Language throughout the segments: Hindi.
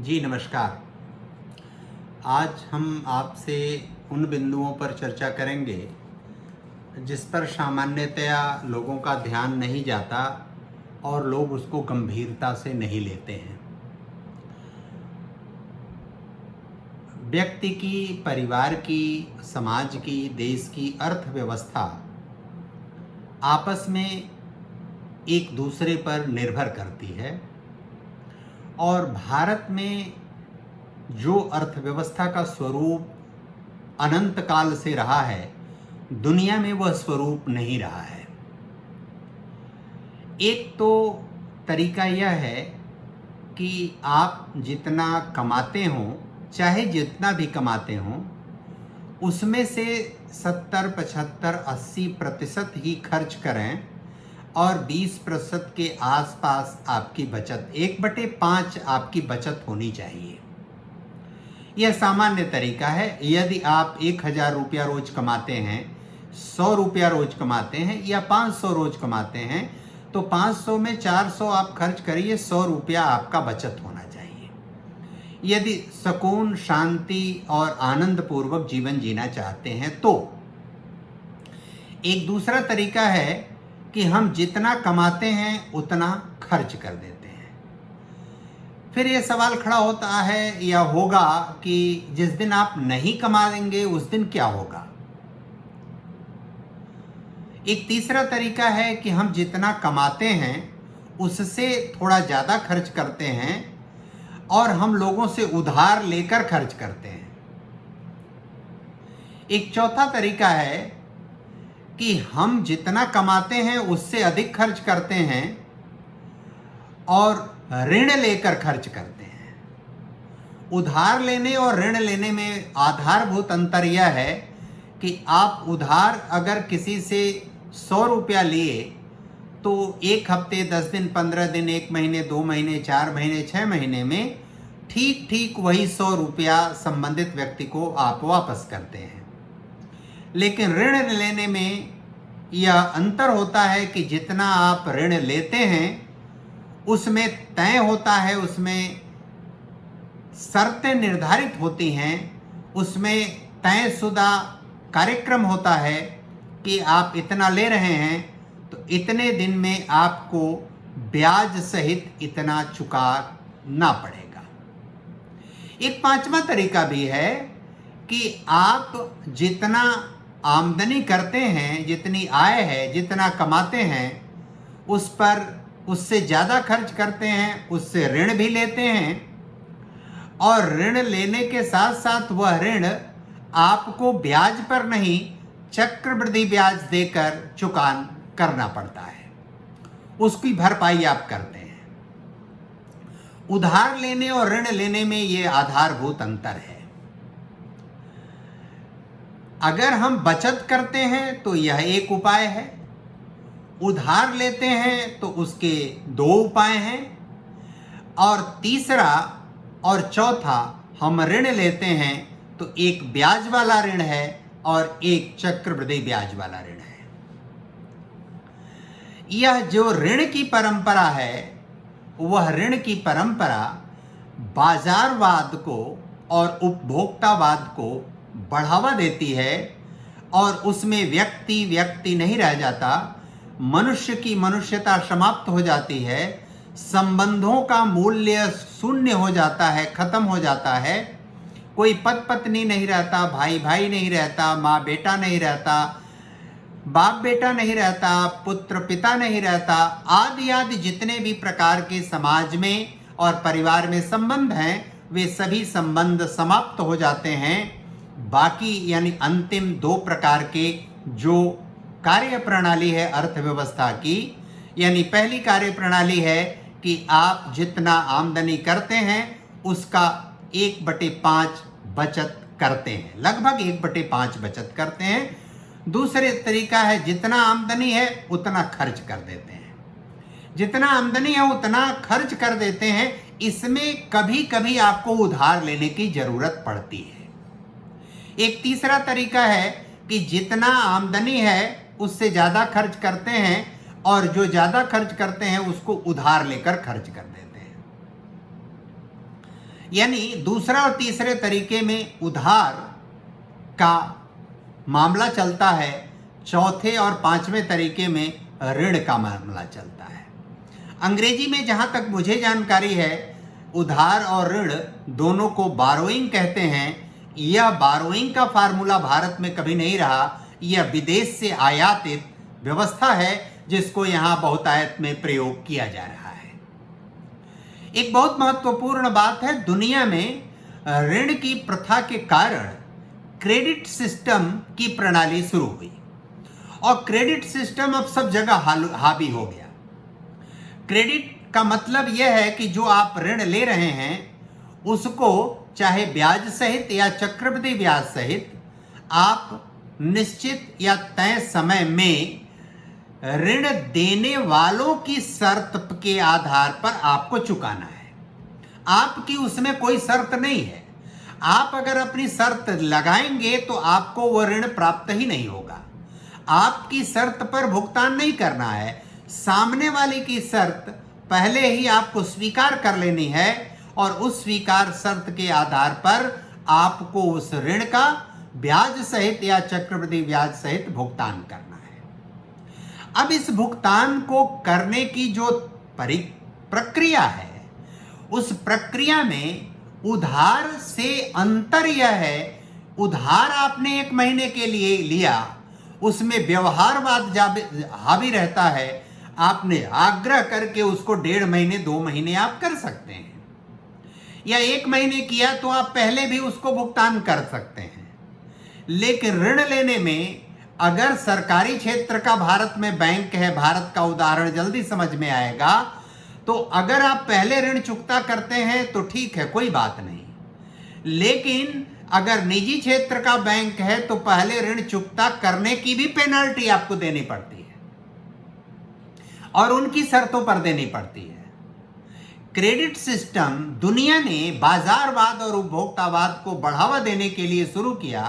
जी नमस्कार। आज हम आपसे उन बिंदुओं पर चर्चा करेंगे जिस पर सामान्यतया लोगों का ध्यान नहीं जाता और लोग उसको गंभीरता से नहीं लेते हैं। व्यक्ति की, परिवार की, समाज की, देश की अर्थव्यवस्था आपस में एक दूसरे पर निर्भर करती है और भारत में जो अर्थव्यवस्था का स्वरूप अनंत काल से रहा है, दुनिया में वह स्वरूप नहीं रहा है। एक तो तरीका यह है कि आप जितना कमाते हो, चाहे जितना भी कमाते हो, उसमें से 70, 75, 80% ही खर्च करें और 20% के आसपास आपकी बचत, 1/5 आपकी बचत होनी चाहिए। यह सामान्य तरीका है। यदि आप 1000 रुपया रोज कमाते हैं, 100 रुपया रोज कमाते हैं या 500 रोज कमाते हैं, तो 500 में 400 आप खर्च करिए, 100 रुपया आपका बचत होना चाहिए। यदि सुकून, शांति और आनंद पूर्वक जीवन जीना चाहते हैं तो एक दूसरा तरीका है कि हम जितना कमाते हैं उतना खर्च कर देते हैं। फिर ये सवाल खड़ा होता है या होगा कि जिस दिन आप नहीं कमाएंगे उस दिन क्या होगा। एक तीसरा तरीका है कि हम जितना कमाते हैं उससे थोड़ा ज़्यादा खर्च करते हैं और हम लोगों से उधार लेकर खर्च करते हैं। एक चौथा तरीका है कि हम जितना कमाते हैं उससे अधिक खर्च करते हैं और ऋण लेकर खर्च करते हैं। उधार लेने और ऋण लेने में आधारभूत अंतर यह है कि आप उधार अगर किसी से 100 रुपया लिए तो 1 हफ्ते, 10 दिन, 15 दिन, 1 महीने, 2 महीने, 4 महीने, 6 महीने में ठीक वही 100 रुपया संबंधित व्यक्ति को आप वापस करते हैं। लेकिन ऋण लेने में यह अंतर होता है कि जितना आप ऋण लेते हैं उसमें तय होता है, उसमें शर्तें निर्धारित होती हैं, उसमें तयशुदा कार्यक्रम होता है कि आप इतना ले रहे हैं तो इतने दिन में आपको ब्याज सहित इतना चुकाना पड़ेगा। एक पांचवा तरीका भी है कि आप जितना आमदनी करते हैं, जितनी आय है, जितना कमाते हैं, उस पर उससे ज़्यादा खर्च करते हैं, उससे ऋण भी लेते हैं और ऋण लेने के साथ साथ वह ऋण आपको ब्याज पर नहीं, चक्रवृद्धि ब्याज देकर चुकान करना पड़ता है, उसकी भरपाई आप करते हैं। उधार लेने और ऋण लेने में ये आधारभूत अंतर है। अगर हम बचत करते हैं तो यह एक उपाय है, उधार लेते हैं तो उसके 2 उपाय हैं और तीसरा और चौथा हम ऋण लेते हैं तो एक ब्याज वाला ऋण है और एक चक्रवृद्धि ब्याज वाला ऋण है। यह जो ऋण की परंपरा है, वह ऋण की परंपरा बाजारवाद को और उपभोक्तावाद को बढ़ावा देती है और उसमें व्यक्ति नहीं रह जाता, मनुष्य की मनुष्यता समाप्त हो जाती है, संबंधों का मूल्य शून्य हो जाता है, खत्म हो जाता है। कोई पति पत्नी नहीं रहता, भाई भाई नहीं रहता, माँ बेटा नहीं रहता, बाप बेटा नहीं रहता, पुत्र पिता नहीं रहता, आदि जितने भी प्रकार के समाज में और परिवार में संबंध हैं, वे सभी संबंध समाप्त हो जाते हैं। बाकी यानी अंतिम 2 प्रकार के जो कार्य प्रणाली है अर्थव्यवस्था की, यानी पहली कार्य प्रणाली है कि आप जितना आमदनी करते हैं उसका 1/5 बचत करते हैं, लगभग 1/5 बचत करते हैं। दूसरे तरीका है जितना आमदनी है उतना खर्च कर देते हैं, जितना आमदनी है उतना खर्च कर देते हैं। इसमें कभी कभी आपको उधार लेने की जरूरत पड़ती है। एक तीसरा तरीका है कि जितना आमदनी है उससे ज़्यादा खर्च करते हैं और जो ज़्यादा खर्च करते हैं उसको उधार लेकर खर्च कर देते हैं। यानी दूसरा और तीसरे तरीके में उधार का मामला चलता है, चौथे और पांचवें तरीके में ऋण का मामला चलता है। अंग्रेजी में जहां तक मुझे जानकारी है, उधार और ऋण दोनों को बारोइंग कहते हैं। यह बारोइंग का फार्मूला भारत में कभी नहीं रहा, यह विदेश से आयातित व्यवस्था है जिसको यहां बहुतायत में प्रयोग किया जा रहा है। एक बहुत महत्वपूर्ण बात है, दुनिया में ऋण की प्रथा के कारण क्रेडिट सिस्टम की प्रणाली शुरू हुई और क्रेडिट सिस्टम अब सब जगह हावी हो गया। क्रेडिट का मतलब यह है कि जो आप ऋण ले रहे हैं उसको चाहे ब्याज सहित या चक्रवृद्धि ब्याज सहित आप निश्चित या तय समय में ऋण देने वालों की शर्त के आधार पर आपको चुकाना है। आपकी उसमें कोई शर्त नहीं है। आप अगर अपनी शर्त लगाएंगे तो आपको वह ऋण प्राप्त ही नहीं होगा। आपकी शर्त पर भुगतान नहीं करना है, सामने वाले की शर्त पहले ही आपको स्वीकार कर लेनी है और उस स्वीकार शर्त के आधार पर आपको उस ऋण का ब्याज सहित या चक्रवृद्धि ब्याज सहित भुगतान करना है। अब इस भुगतान को करने की जो प्रक्रिया है, उस प्रक्रिया में उधार से अंतर यह है, उधार आपने 1 महीने के लिए लिया, उसमें व्यवहारवाद हावी रहता है। आपने आग्रह करके उसको 1.5 महीने 2 महीने आप कर सकते हैं, या 1 महीने किया तो आप पहले भी उसको भुगतान कर सकते हैं। लेकिन ऋण लेने में अगर सरकारी क्षेत्र का भारत में बैंक है, भारत का उदाहरण जल्दी समझ में आएगा, तो अगर आप पहले ऋण चुकता करते हैं तो ठीक है, कोई बात नहीं। लेकिन अगर निजी क्षेत्र का बैंक है तो पहले ऋण चुकता करने की भी पेनल्टी आपको देनी पड़ती है और उनकी शर्तों पर देनी पड़ती है। क्रेडिट सिस्टम दुनिया ने बाजारवाद और उपभोक्तावाद को बढ़ावा देने के लिए शुरू किया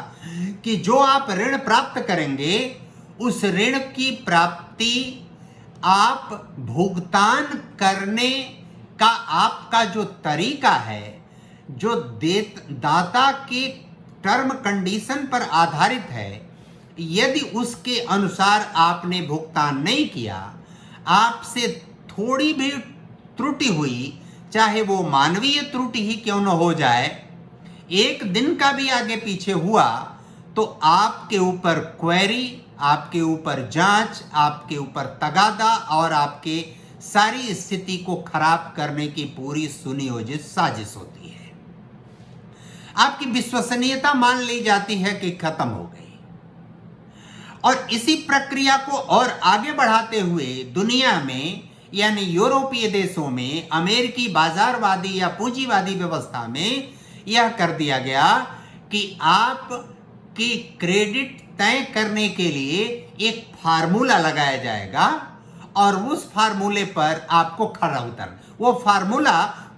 कि जो आप ऋण प्राप्त करेंगे उस ऋण की प्राप्ति आप भुगतान करने का आपका जो तरीका है, जो दाता के टर्म कंडीशन पर आधारित है, यदि उसके अनुसार आपने भुगतान नहीं किया, आपसे थोड़ी भी त्रुटि हुई, चाहे वो मानवीय त्रुटि ही क्यों न हो जाए, 1 दिन का भी आगे पीछे हुआ तो आपके ऊपर क्वेरी, आपके ऊपर जांच, आपके ऊपर तगादा और आपके सारी स्थिति को खराब करने की पूरी सुनियोजित साजिश होती है। आपकी विश्वसनीयता मान ली जाती है कि खत्म हो गई। और इसी प्रक्रिया को और आगे बढ़ाते हुए दुनिया में, यानी यूरोपीय देशों में, अमेरिकी बाजारवादी या पूंजीवादी व्यवस्था में यह कर दिया गया कि आपकी क्रेडिट तय करने के लिए एक फार्मूला लगाया जाएगा और उस फार्मूले पर आपको खरा उतरना। वो फार्मूला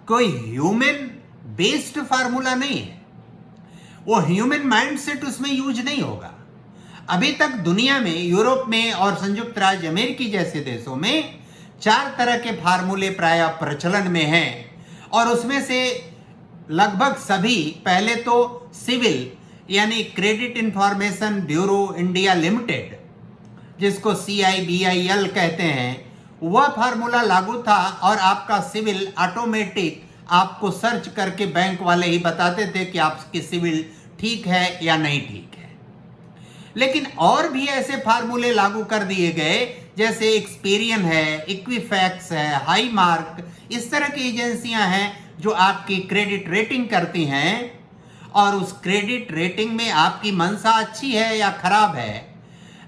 कोई ह्यूमन बेस्ड फार्मूला नहीं है, वो ह्यूमन माइंडसेट उसमें यूज नहीं होगा। अभी तक दुनिया में, यूरोप में और संयुक्त राज्य अमेरिकी जैसे देशों में 4 तरह के फार्मूले प्राय प्रचलन में हैं और उसमें से लगभग सभी, पहले तो सिविल यानी credit information bureau India limited, जिसको CIBIL कहते हैं, वह फार्मूला लागू था और आपका सिविल ऑटोमेटिक आपको सर्च करके बैंक वाले ही बताते थे कि आपकी सिविल ठीक है या नहीं ठीक है। लेकिन और भी ऐसे फार्मूले लागू कर दिए गए, जैसे एक्सपीरियन है, इक्विफैक्स है, हाई मार्क, इस तरह की एजेंसियां हैं जो आपकी क्रेडिट रेटिंग करती हैं और उस क्रेडिट रेटिंग में आपकी मंशा अच्छी है या खराब है,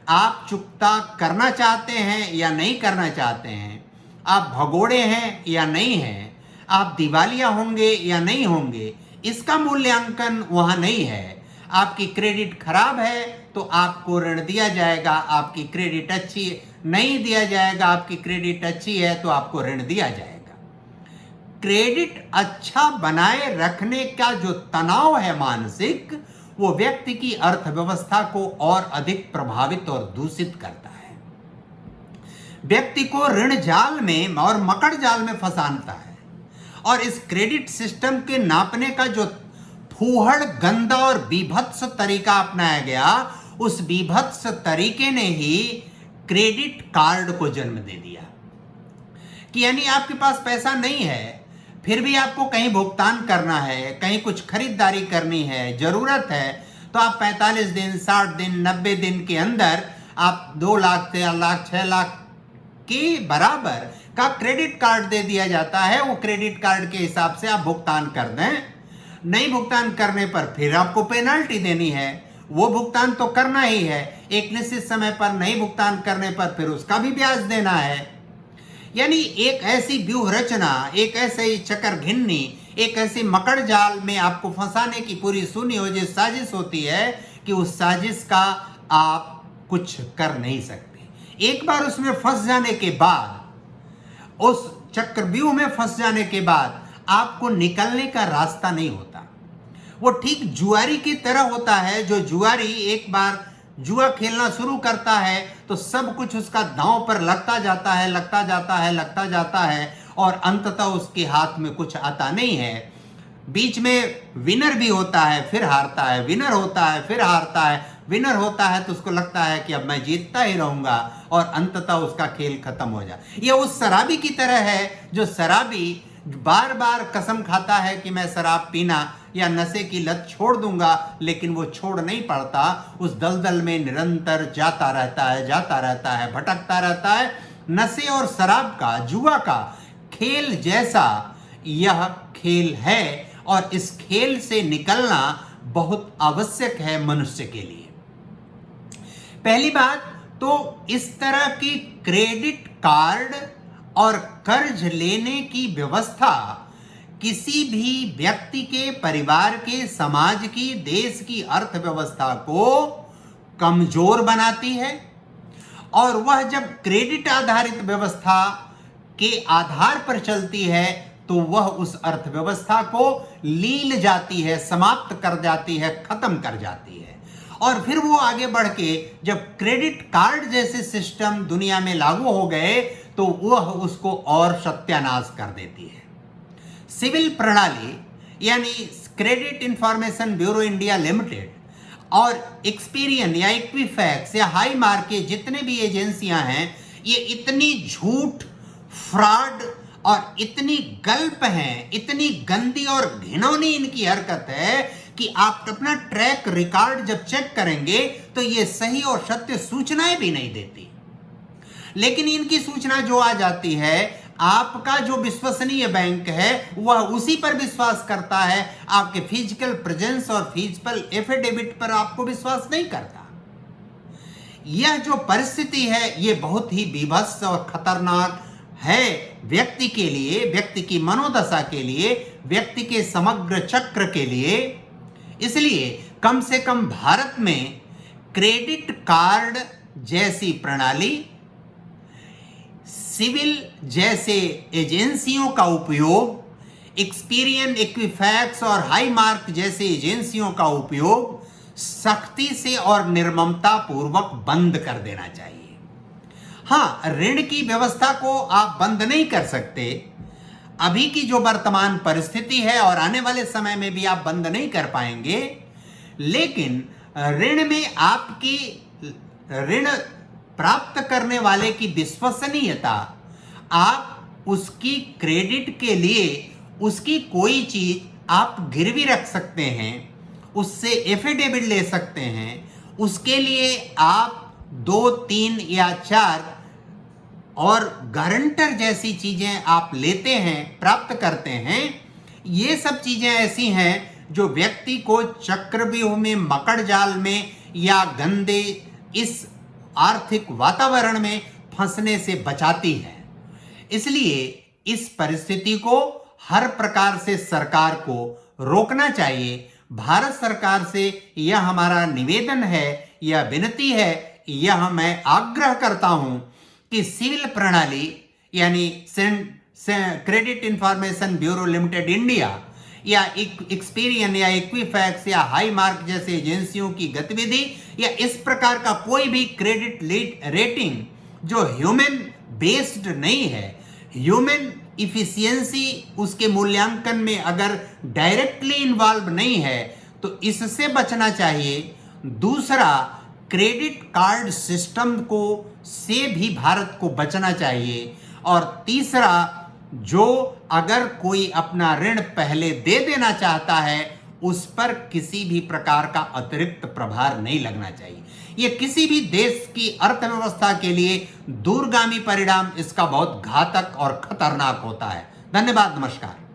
आप चुकता करना चाहते हैं या नहीं करना चाहते हैं, आप भगोड़े हैं या नहीं हैं, आप दिवालिया होंगे या नहीं होंगे, इसका मूल्यांकन वहां नहीं है। आपकी क्रेडिट खराब है तो आपको ऋण दिया जाएगा, आपकी क्रेडिट अच्छी नहीं दिया जाएगा, आपकी क्रेडिट अच्छी है तो आपको ऋण दिया जाएगा। क्रेडिट अच्छा बनाए रखने का जो तनाव है मानसिक, वो व्यक्ति की अर्थव्यवस्था को और अधिक प्रभावित और दूषित करता है, व्यक्ति को ऋण जाल में और मकड़ जाल में फंसाता है और इस क्रेडिट सिस्टम के नापने का जो फूहड़, गंदा और बीभत्स तरीका अपनाया गया, उस बीभत्स तरीके ने ही क्रेडिट कार्ड को जन्म दे दिया। कि यानी आपके पास पैसा नहीं है, फिर भी आपको कहीं भुगतान करना है, कहीं कुछ खरीदारी करनी है, जरूरत है, तो आप 45 दिन, 60 दिन, 90 दिन के अंदर आप 2 लाख, 3 लाख, 6 लाख के बराबर का क्रेडिट कार्ड दे दिया जाता है। वो क्रेडिट कार्ड के हिसाब से आप भुगतान कर दें। नहीं भुगतान करने पर फिर आपको पेनल्टी देनी है, वो भुगतान तो करना ही है। एक निश्चित समय पर नहीं भुगतान करने पर फिर उसका भी ब्याज देना है। यानी एक ऐसी व्यूह रचना, एक ऐसी चक्कर घिन्नी, एक ऐसी मकड़ जाल में आपको फंसाने की पूरी सुनियोजित साजिश होती है कि उस साजिश का आप कुछ कर नहीं सकते। एक बार उसमें फंस जाने के बाद, उस चक्रव्यूह में फंस जाने के बाद आपको निकलने का रास्ता नहीं होता। वो ठीक जुआरी की तरह होता है। जो जुआरी एक बार जुआ खेलना शुरू करता है तो सब कुछ उसका दांव पर लगता जाता है, लगता जाता है, लगता जाता है, और अंततः उसके हाथ में कुछ आता नहीं है। बीच में विनर भी होता है, फिर हारता है, विनर होता है, फिर हारता है, विनर होता है तो उसको लगता है कि अब मैं जीतता ही रहूंगा, और अंततः उसका खेल खत्म हो जाए। ये उस शराबी की तरह है जो शराबी बार बार कसम खाता है कि मैं शराब पीना या नशे की लत छोड़ दूंगा, लेकिन वो छोड़ नहीं पाता। उस दलदल में निरंतर जाता रहता है, जाता रहता है, भटकता रहता है। नशे और शराब का, जुआ का खेल जैसा यह खेल है, और इस खेल से निकलना बहुत आवश्यक है मनुष्य के लिए। पहली बात तो इस तरह की क्रेडिट कार्ड और कर्ज लेने की व्यवस्था किसी भी व्यक्ति के, परिवार के, समाज की, देश की अर्थव्यवस्था को कमजोर बनाती है। और वह जब क्रेडिट आधारित व्यवस्था के आधार पर चलती है तो वह उस अर्थव्यवस्था को लील जाती है, समाप्त कर जाती है, खत्म कर जाती है। और फिर वो आगे बढ़ के जब क्रेडिट कार्ड जैसे सिस्टम दुनिया में लागू हो गए तो वह उसको और सत्यानाश कर देती है। सिविल प्रणाली यानी credit information bureau India limited और एक्सपीरियन या इक्विफैक्स या हाई मार्क के जितने भी एजेंसियां हैं, ये इतनी झूठ, फ्रॉड और इतनी गल्प हैं, इतनी गंदी और घिनौनी इनकी हरकत है कि आप अपना ट्रैक रिकॉर्ड जब चेक करेंगे तो ये सही और सत्य सूचनाएं भी नहीं देती। लेकिन इनकी सूचना जो आ जाती है, आपका जो विश्वसनीय बैंक है वह उसी पर विश्वास करता है, आपके फिजिकल प्रेजेंस और फिजिकल एफिडेविट पर आपको विश्वास नहीं करता। यह जो परिस्थिति है ये बहुत ही बीभत्स और खतरनाक है व्यक्ति के लिए, व्यक्ति की मनोदशा के लिए, व्यक्ति के समग्र चक्र के लिए। इसलिए कम से कम भारत में क्रेडिट कार्ड जैसी प्रणाली, सिविल जैसे एजेंसियों का उपयोग, एक्सपीरियन, इक्विफैक्स और हाई मार्क जैसे एजेंसियों का उपयोग सख्ती से और निर्ममता पूर्वक बंद कर देना चाहिए। हाँ, ऋण की व्यवस्था को आप बंद नहीं कर सकते, अभी की जो वर्तमान परिस्थिति है और आने वाले समय में भी आप बंद नहीं कर पाएंगे, लेकिन ऋण में आपकी ऋण प्राप्त करने वाले की विश्वसनीयता, आप उसकी क्रेडिट के लिए उसकी कोई चीज आप गिरवी रख सकते हैं, उससे एफिडेविट ले सकते हैं, उसके लिए आप 2, 3 या 4 और गारंटर जैसी चीजें आप लेते हैं, प्राप्त करते हैं। ये सब चीजें ऐसी हैं जो व्यक्ति को चक्रव्यूह में, मकड़ जाल में या गंदे इस आर्थिक वातावरण में फंसने से बचाती है। इसलिए इस परिस्थिति को हर प्रकार से सरकार को रोकना चाहिए। भारत सरकार से यह हमारा निवेदन है, यह विनती है, यह मैं आग्रह करता हूं कि सिविल प्रणाली यानी credit information bureau limited India या एक्सपीरियन या इक्विफैक्स या हाई मार्क जैसे एजेंसियों की गतिविधि या इस प्रकार का कोई भी क्रेडिट रेटिंग जो ह्यूमन बेस्ड नहीं है, ह्यूमन इफिशियंसी उसके मूल्यांकन में अगर डायरेक्टली इन्वॉल्व नहीं है तो इससे बचना चाहिए। दूसरा, क्रेडिट कार्ड सिस्टम को से भी भारत को बचना चाहिए। और तीसरा, जो अगर कोई अपना ऋण पहले दे देना चाहता है उस पर किसी भी प्रकार का अतिरिक्त प्रभार नहीं लगना चाहिए। यह किसी भी देश की अर्थव्यवस्था के लिए दूरगामी परिणाम इसका बहुत घातक और खतरनाक होता है। धन्यवाद, नमस्कार।